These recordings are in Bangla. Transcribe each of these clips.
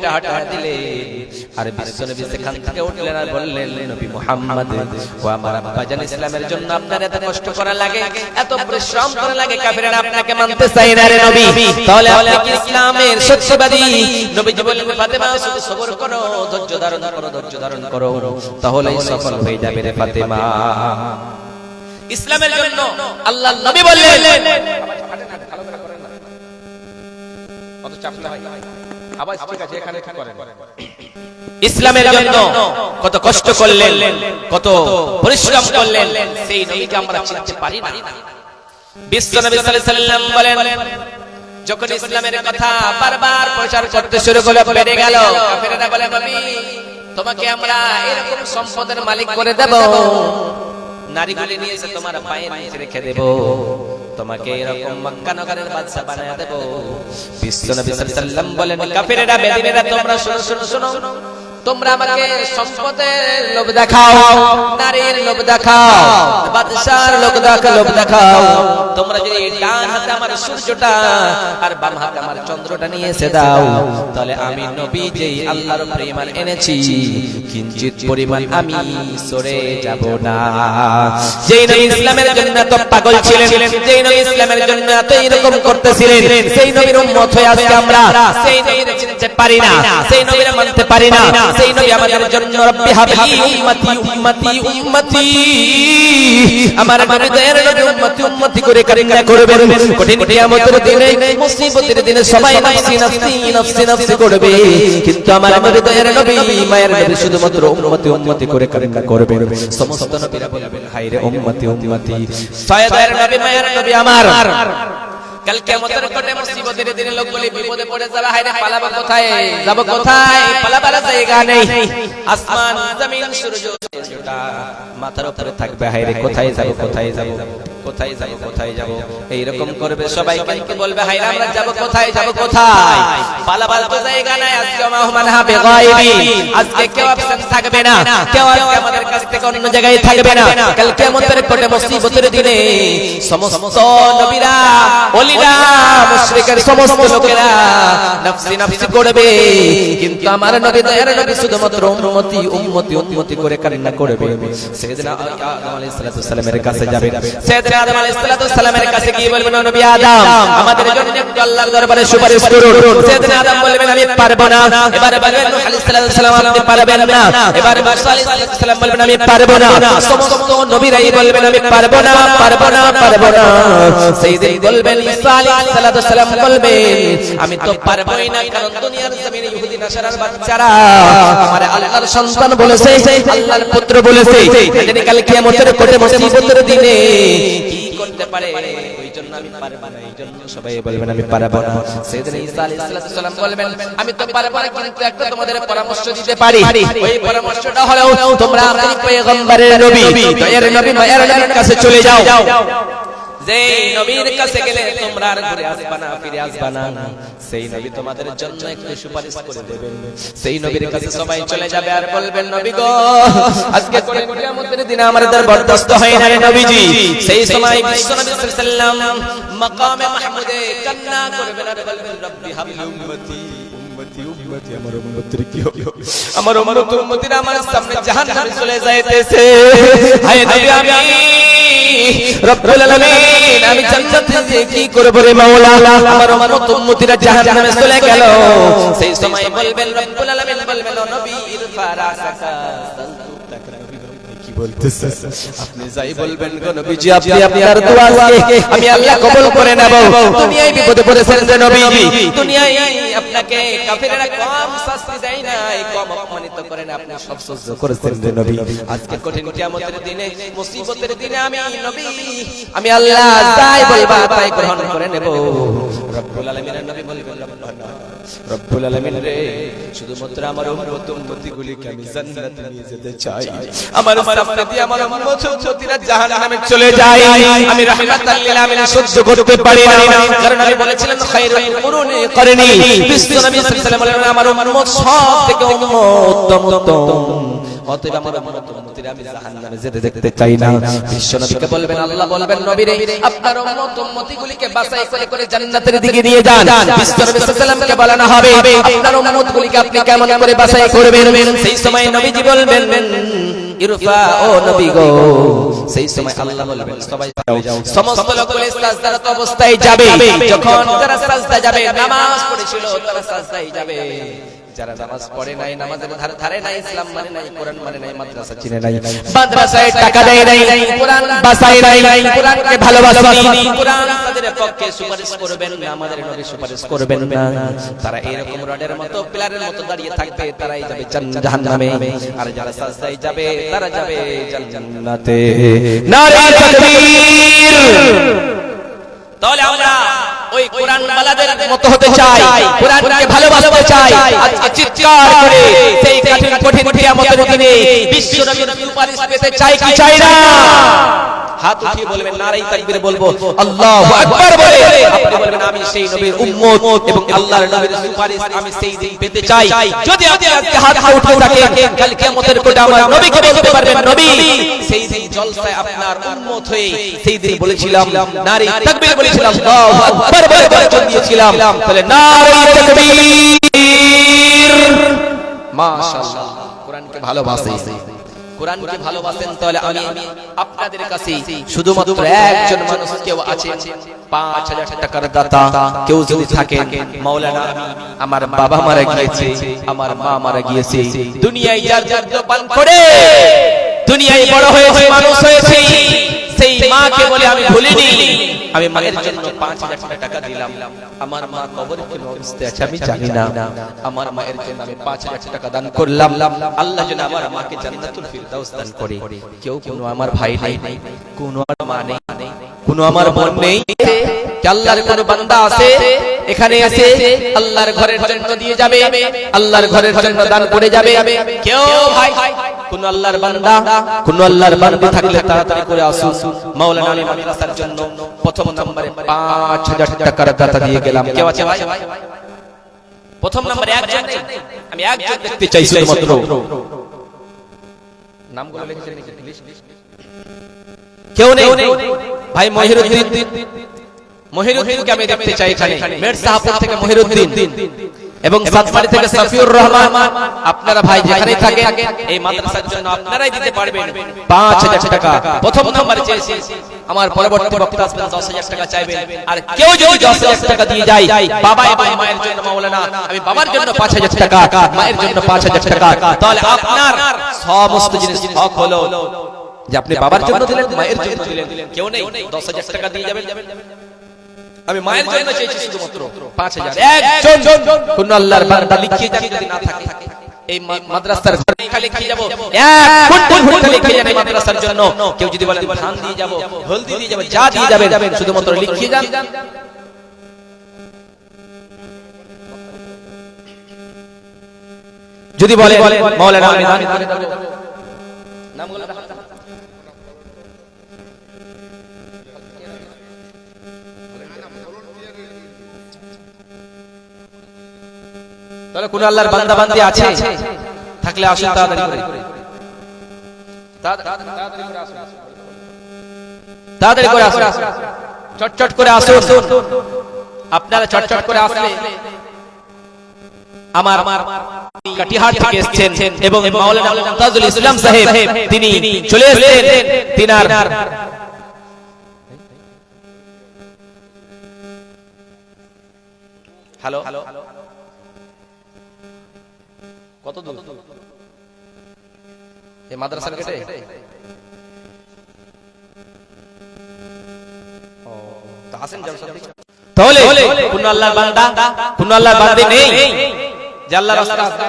মুড়িটা হটা দিলেন আর বিশ্বনবী সেখান থেকে উঠলেন আর বললেন নবী মুহাম্মদ ও আমার আব্বাজান ইসলামের জন্য আপনার এত কষ্ট করা লাগে এত পরিশ্রম করা লাগে কাফেররা আপনাকে মানতে চায় না রে নবী তাহলে আপনি কি ইসলামের সত্যবাদী নবীজি বললেন ফাতেমা শুধু সবর করো ধৈর্য ধারণ করো তাহলেই সফল হয়ে যাবে রে ফাতেমা ইসলামের জন্য আল্লাহর নবী বললেন কত চাপলা হয় আবার ঠিক আছে এখানে করেন ইসলামের জন্য কত কষ্ট করলেন কত পরিশ্রম করলেন সেই নবীকে আমরা চিনতে পারি না বিশ্বনবী সাল্লাল্লাহু আলাইহি সাল্লাম বলেন যখন ইসলামের কথা বারবার প্রচার করতে শুরু করলো বেড়ে গেল কাফেররা বলে নবী তোমাকে আমরা এরকম সম্পদের মালিক করে দেব নারীগুলি নিয়ে এসে তোমার পায়ের নিচে রেখে দেব তোমাকে এরকম মক্কা নগরের বাদশা বানায়া দেব বিশ্বনবী সাল্লাল্লাহু আলাইহি ওয়াসাল্লাম বলেন কাফেররা বেদিনেরা তোমরা শুনো তোমরা আমাকে সম্পদের লোভ দেখাও নারীর লোভ দেখাও বাদশার লোভ দেখাও তোমরা যদি ডান হাতে আমার সূর্যটা আর বাম হাতে আমার চন্দ্রটা নিয়ে এসে দাও তাহলে আমি নবী যেই আল্লাহর প্রেমান এনেছি কিঞ্চিত পরিমাণ আমি সরে যাব না যেই নবী ইসলামের জন্য এত পাগল ছিলেন যেই নবী ইসলামের জন্য এত এরকম করতেছিলেন সেই নবীর উম্মত হয়ে আজকে আমরা সেই নবীর চিনতে পারি না সেই নবীর মানতে পারি না সেই নবী আমাদের জন্য রব্বি হাবলি উম্মতি আমার নবীদের নবী উম্মতি করে কান্না করবেন কঠিন কিয়ামতের দিনে মুসিবতের দিনে সবাই নফসি করবে কিন্তু আমার নবীদের নবী মায়ের নবী শুধুমাত্র উম্মতি করে কান্না করবেন সমস্ত নবীরা বলবেন হায় রে উম্মতি সায়দের নবী মায়ের নবী আমার কাল কিয়ামতের কোটে মুসিবতের দিনে লোকগুলি বিপদে পড়ে যাবে হায় রে পালাবো কোথায় যাব কোথায় পালাবার জায়গা নেই আসমান জমিন সূর্যটা মাথার উপরে থাকবে হায় রে কোথায় যাব এই রকম করবে সবাই কিন্তু বলবে হায় রে আমরা যাব কোথায় পালাবার তো জায়গা নাই আজকে মেহমান হবে গায়বি আজকে কেউ অপশন থাকবে না কেউ আজকে আমাদের কাছ থেকে অন্য জায়গায় থাকবে না কাল কিয়ামতের কোটে মুসিবতের দিনে সমস্ত নবীরা ওলিরা মুশরিকের সমস্ত লোকেরা নফসি করবে কিন্তু আমার নবী দয়ার নবী শুধুমাত্র উম্মতি করে কান্না করবে সাইয়েদনা আদম আলাইহিস সালামের কাছে যাবে সাইয়েদনা আদম আলাইহিস সালামের কাছে গিয়ে বলবেন নবী আদম আমাদের জন্য একটু আল্লাহর দরবারে সুপারিশ করুন সাইয়েদনা আদম বলবেন আমি পারবো না এবারে বলবেন নূহ আলাইহিস সালাম আপনি পারবেন না এবারে মুসা আলাইহিস সালাম বলবেন আমি পারবো না সমস্ত নবীরাই বলবেন আমি পারবো না সাইয়েদিন বলবেন ঈসা আলাইহিস সালাম বলবেন আমি তো পারবোই না কারণ দুনিয়ার জমিনে ইহুদি নাসারার বাচ্চারা আমার আল্লাহর সন্তান বলেছে আল্লাহর পুত্র বলেছে জানি কাল কিয়ামতের কোটে মুসিবতের দিনে কি করতে পারে ওইজন্য আমি পারবো না এইজন্য সবাই বলবেন আমি পারবো না সাইয়েদনা ঈসা আলাইহিস সালাম বলবেন আমি তো পারবো না কিন্তু একটা তোমাদের পরামর্শ দিতে পারি ওই পরামর্শটা হলো তোমরা আখির পয়গম্বরের নবী দয়ার নবী মায়ের নবীর কাছে চলে যাও যে নবীর কাছে গেলে তোমরা আর ঘুরে আসবা না ফিরে আসবা না সেই নবী তোমাদের জন্য একটু সুপারিশ করে দিবেন সেই নবীর কাছে সবাই চলে যাবে আর বলবেন নবী গো আজকে কিয়ামতের দিনে আমাদের বরদাস্ত হয় না রে নবীজি সেই সময় বিশ্বনবী সাল্লাল্লাহু আলাইহি সাল্লাম মাকামে মাহমুদে কান্না করবেন আর বলবেন রব্বি হাবলি উম্মতি আমার উম্মতের কি হলো আমার উম্মতিরা আমার সামনে জাহান্নামে চলে যাইতেছে হায় নবী আমি রব্বুল আলামিন আমি জান্নাতে যে কি করব রে মাওলা আমার উম্মতিরা জাহান্নামে চলে গেল সেই সময় বলবেন রব্বুল আলামিন বলবেন নবী ইরফা রাসাকা কি বলতেছেন আপনি যাই বলবেন গো নবীজি আপনি আপনার দোয়া আমি আল্লাহ কবুল করে নেব দুনিয়ায় বিপদে পড়েছেন যে নবীজি দুনিয়ায় আপনাকে কাফেররা কম শাস্তি দেয় না কম অপমানিত করে না আপনি সব সহ্য করেছেন যে নবী আজকে কঠিন কিয়ামতের দিনে মুসিবতের দিনে আমি নবী আমি আল্লাহ যাই বলবা তাই গ্রহণ করে নেব রব্বুল আলামিনের নবী বলবেন রব্বুল আলামিন রে শুধুমাত্র আমার উম্মতগুলিকে আমি জান্নাতে নিয়ে যেতে চাই আমার সামনে দিয়ে আমার উম্মতরা জাহান্নামে চলে যায় আমি রাহমাতাল লিল আলামিন সহ্য করতে পারি না কারণ আমি বলেছিলাম খায়রুল কুরুনি করনি বিশ্বনবী সাল্লাল্লাহু আলাইহি ওয়াসাল্লাম বলেন আমার উম্মত সব থেকে উত্তম অতএব আমার উম্মতদের আমি জাহান্নামে যেতে দেখতে চাই না। বিশ্বনবীকে বলবেন, আল্লাহ বলবেন নবীরে আপনার উম্মতগুলিকে বাছাই করে করে জান্নাতের দিকে নিয়ে যান। বিশ্বনবী সাল্লাল্লাহু আলাইহি ওয়াসাল্লামকে বলানো হবে আপনার উম্মতগুলিকে আপনি কেমন করে বাছাই করবেন। সেই সময় নবীজি বলবেন ইরফা, ও নবী গো, সেই সময় আল্লাহ বলবেন সবাই যাও। সমস্ত লোকগুলো সাজদারত অবস্থায় যাবে। যখন তারা সাজদা যাবে, নামাজ পড়েছিল তারা সাজদায় যাবে। যারা নামাজ পড়ে নাই, নামাজের ধারে নাই, ইসলাম মানে নাই, কোরআন মানে নাই, মাদ্রাসা চিনে নাই, মাদ্রাসায় টাকা দেয় নাই, কোরআন বাসায় নাই, কোরআনকে ভালোবাসেনি, কোরআন তাদের পক্ষে সুপারিশ করবেন না, আমাদের নবী সুপারিশ করবেন না। তারা এরকম রডের মতো পিলারের মতো দাঁড়িয়ে থাকবে, তারাই যাবে জাহান্নামে। আর যারা সাজদায় যাবে তারা যাবে জান্নাতে। নারে তাকবীর। তাহলে আমরা ওই কোরআন ওয়ালাদের মতো হতে চাই, কোরআনকে ভালোবাসতে চাই। আজকে চিৎকার করে সেই কঠিন কিয়ামতের দিনে বিশ্ব নবীর সুপারিশ পেতে চাই কি চাই না? হাত উঠিয়ে বলবেন, নারে তাকবীর বলবো, আল্লাহু আকবার বলে আপনি বলবেন আমি সেই নবীর উম্মত এবং আল্লাহর নবীর সুপারিশ আমি সেই দিন পেতে চাই। যদি আপনি আজকে হাত উঠিয়ে থাকেন, কাল কিয়ামতের কোটে আমার নবীকে বলতে পারবেন, নবী সেই দিন জলসায় আপনার উম্মত হয়ে সেই দিন বলেছিলাম নারে তাকবীর বলেছিলাম, আল্লাহু আকবার বলে বচন দিয়েছিলাম। তাহলে নারে তাকবীর। মাশাআল্লাহ, কোরআনকে ভালোবাসে, কোরআনকে ভালোবাসেন। তাহলে আমি আপনাদের কাছে শুধুমাত্র একজন মানুষ কেউ আছেন ৫,০০০ টাকার দাতা কেউ যদি থাকেন, মাওলানা আমার বাবা মারা গিয়েছে, আমার মা মারা গিয়েছে, দুনিয়ায় যার যার পান করে দুনিয়ায় বড় হয়েছে, মানুষ হয়েছে, সেই মাকে বলে আমি ভুলিনি, আমি মায়ের জন্য ৫,০০০ টাকা দিলাম। আমার মা কবরে কোন অবস্থায় আছে আমি জানি না, আমার মায়ের জন্য আমি ৫,০০০ টাকা দান করলাম। আল্লাহ যেন আমার মাকে জান্নাতুল ফিরদাউস দান করে। কেউ কোনো আমার ভাই নেই, কোনো আমার মা নেই, কোনো আমার বোন নেই, আল্লাহর কোন বান্দা আছে এখানে আছে আল্লাহর ঘরের জন্য দিয়ে যাবে, আল্লাহর ঘরের জন্য দান করে যাবে। কেউ ভাই কোন আল্লাহর বান্দা, কোন আল্লাহর বান্দা থাকলে তাড়াতাড়ি করে আসুন। মাওলানা আলী মাদ্রাসার জন্য প্রথম নম্বরে ৫,০০০ টাকার দাতা দিয়ে গেলাম। কেউ আছে ভাই? প্রথম নম্বরে একজন, আমি একজন দেখতে চাই শুধুমাত্র। নামগুলো লিখেছেন প্লিজ। কেউ নেই ভাই? মহিরুদ্দিনকে আমি দেখতে চাই এখানে। মেট সাহাপুর থেকে মহিরুদ্দিন এবং সাতমারি থেকে সাফিউর রহমান। আপনারা ভাই যেখানেই থাকেন এই মাদ্রাসার জন্য আপনারাই দিতে পারবেন ৫,০০০ টাকা। প্রথম নম্বরে চেয়েছি, আমার পরবর্তী বক্তা আসবেন ১০,০০০ টাকা চাইবেন। আর কেউ যদি ১০,০০০ টাকা দিয়ে যায়, বাবা এবং মায়ের জন্য মাওলানা আমি বাবার জন্য ৫,০০০ টাকা, মায়ের জন্য ৫,০০০ টাকা, তাহলে আপনার সমস্ত জিনিস হক হলো যে আপনি বাবার জন্য দিলেন, মায়ের জন্য দিলেন। কেউ নেই ১০,০০০ টাকা দিয়ে যাবেন। আমি মায়ের জন্য চেয়েছি শুধুমাত্র ৫,০০০। একজন কোন আল্লাহর বান্দা লিখিয়ে যান, যদি না থাকে এই মাদ্রাসার ঘরে খালি লিখে যাব, এক ফুট ফুট লিখে যান এই মাদ্রাসার জন্য। কেউ যদি বলেন ধান দিয়ে যাব, হলদি দিয়ে যাব, যা দিয়ে যাবেন শুধুমাত্র লিখিয়ে যান। যদি বলে মাওলানা আমি দান করে দেব, নামগুলো তাহলে কোন আল্লাহর বান্দা বান্দি আছে থাকলে আসুন, তাড়াতাড়ি করে আসুন, চটচট করে আসুন। আপনারা চটচট করে আসলে আমার কাটিহাট থেকে এসেছেন এবং মাওলানা মুমতাজুল ইসলাম সাহেব তিনি চলে এসেছেন। তিনার হ্যালো কত দূর এই মাদ্রাসার গেটে? তাহলে কোন আল্লাহর বান্দা, কোন আল্লাহর বান্দী নেই যে আল্লাহর রাস্তা।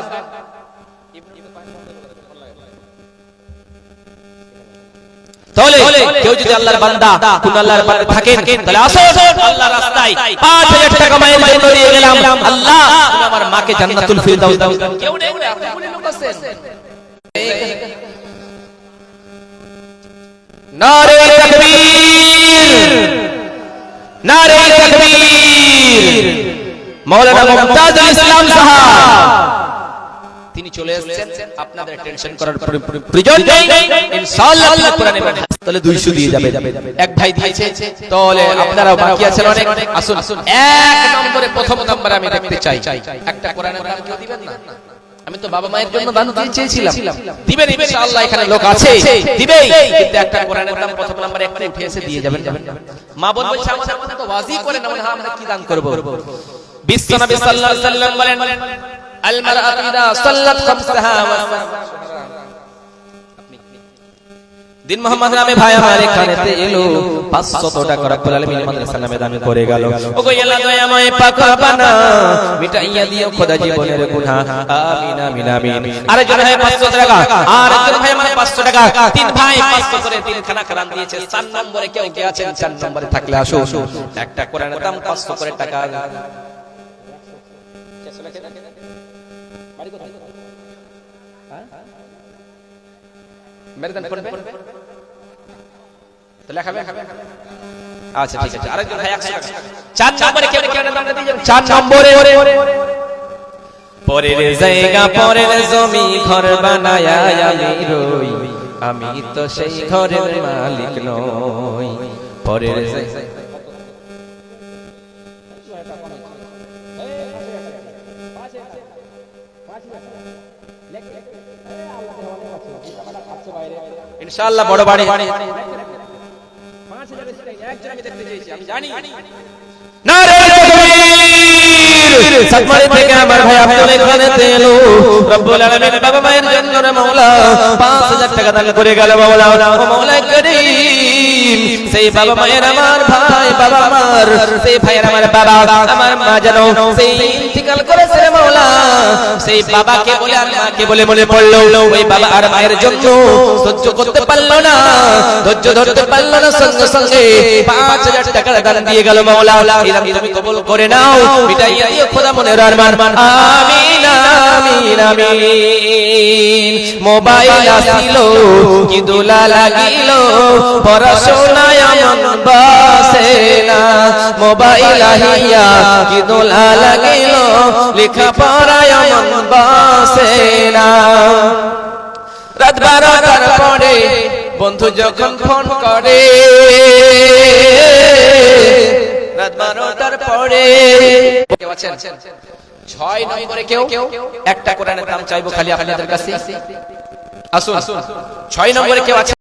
তাহলে কেউ যদি আল্লাহর বান্দা, কোন আল্লাহর বান্দা থাকেন, তাহলে আসুন আল্লাহর রাস্তায় ৫,০০০ টাকা মায়ের জন্য দিয়ে গেলাম। আল্লাহ আমার মাকে জান্নাতুল ফিরদাউস দাও। কেউ নেই, আপনি লোক আছেন। নারে তাকবীর, নারে তাকবীর। মাওলানা মুমতাজুল ইসলাম সাহেব তিনি চলে এসেছেন, আপনাদের টেনশন করার প্রয়োজন নেই, ইনশাআল্লাহ আল্লাহ কোরআনে বলেন। তাহলে 200 দিয়ে যাবে, এক ভাই দিয়েছে, তাহলে আপনারাও বাকি আছেন অনেক, আসুন এক নম্বরে, প্রথম নম্বরে আমি দেখতে চাই একটা কোরআনের দাম কেউ দিবেন না? আমি তো বাবা মায়ের জন্য দান দিতে চেয়েছিলাম, দিবেন ইনশাআল্লাহ, এখানে লোক আছে দিবেই, কিন্তু একটা কোরআনের দাম প্রথম নম্বরে একটা উঠে এসে দিয়ে যাবেন। মা বোন বলছে আমাদের মধ্যে তো ওয়াজি করে না, হ্যাঁ আমরা কি দান করব? বিশ্বনবী সাল্লাল্লাহু আলাইহি ওয়াসাল্লাম বলেন আল মারআতু ইযা সাল্লাত খামসাহা ওয়া দিন মোহাম্মদ নামে ভাই আমার এখানেতে এলো 500 টাকা রব্বুল আলামিন মাদ্রাসা নামে দান করে গেল। ওগো আল্লাহ দয়াময় পাক বানা মিটাইয়া দিও খোদা জীবনের গুনাহ, আমিন আমিন আমিন। আরেকজন ভাই 500 টাকা, আরেকজন ভাই আমার 500 টাকা, তিন ভাই 500 করে তিন খানা কোরআন দিয়েছে। 4 নম্বরে কেউ কে আছেন? 4 নম্বরে থাকলে আসো, একটা কোরআনের দাম 500 করে টাকা। মেরে দান করবে তো লেখাবে, আচ্ছা ঠিক আছে। আরেকজন ভাই 100 টাকা। 4 নম্বরে কেউ কেন দাম দিয়ে যাবেন? 4 নম্বরে পরের জায়গা পরের জমি ঘর বানায়া আমি রই, আমি তো সেই ঘরের মালিক নই। পরের জায়গা ইনশাআল্লাহ বড় বাড়ি 5000 একজন আমি দেখতে চাইছি, আমি জানি। নারে তাকবীর! সাতমারি থেকে আমার ভাই আব্দুল এখানে তেলো রব্বুল আলামিন বাবা মায়ের জন্য রে মাওলা 5000 টাকা দান করে গেল মাওলা। ও মাওলা করিম, সেই বাবা মায়ের আমার ভাই, বাবা আমার সেই ভাইয়ের আমার বাবা, আমার মা জানো সেই ইন্তিকাল করেছে রে মাওলা। সেই বাবাকে বলে আর মাকে বলে মনে পড়লো, ওই বাবা আর মায়ের জন্য সহ্য করতে পারলো না, ধৈর্য ধরতে পারলো না, সঙ্গে সঙ্গে 5000 টাকা দান দিয়ে গেল মাওলা। এরকম তুমি কবুল করে নাও, মিটাইয়া দিও খোদা মনের আরমান, আমিন আমিন আমিন। মোবাইল আসিল কি দোলা লাগিল, পড়াশোনায় মন বসে না, মোবাইল আহিয়া কি দোলা লাগিল, লেখাপড়ায় মন বসে না। রাত 12টার পরে বন্ধু যখন ফোন করে, রাত 12টার পরে কেউ আছেন? 6 নম্বরে কেউ একটা কোরআনের দাম চাইবো খালি আপনাদের কাছে, আসুন 6 নম্বরে কেউ আছে?